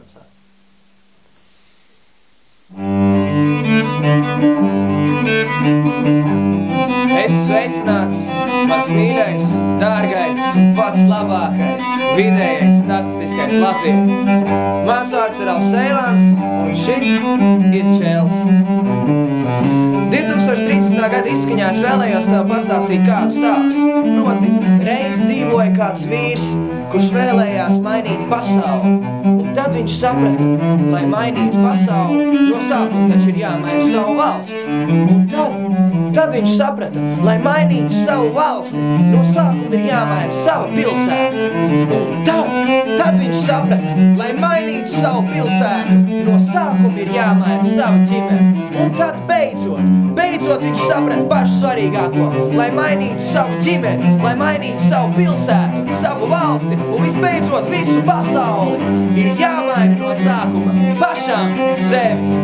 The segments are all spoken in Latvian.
varam sākt. Es sveicināts, mans mīļais, dārgais, pats labākais, vidējais, statistiskais latvietis. Mans vārds ir Alfs Eilants, un šis ir Čēls. 2013. gada izskaņā es vēlējos tev pastāstīt kādu stāstu. Proti, reiz dzīvoja kāds vīrs, kurš vēlējās mainīt pasauli. Un tad viņš saprata, lai mainītu pasauli, no sākuma taču ir jāmaina savu valsts. Un tad viņš saprata, lai mainītu savu valsti, no sākuma ir jāmaina sava pilsēta. Un tad viņš saprata, lai mainītu savu pilsētu, no sākuma ir jāmaina sava ģimene. Un tad beidzot viņš saprata pašu svarīgāko, lai mainītu savu ģimeni, lai mainītu savu pilsētu, savu valsti un visbeidzot visu pasauli, ir jāmaina no sākuma pašām sevi.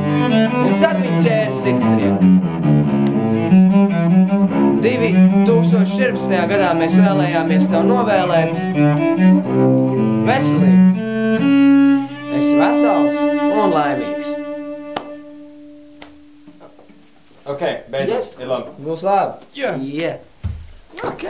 Un tad viņi ķēra sirdstrieku. 2014. gadā mēs vēlējāmies tev novēlēt veselību. Esi vesels un laimīgs. Ok, beidzot, ir labi. Būs labi? Jā. Yeah. Ok.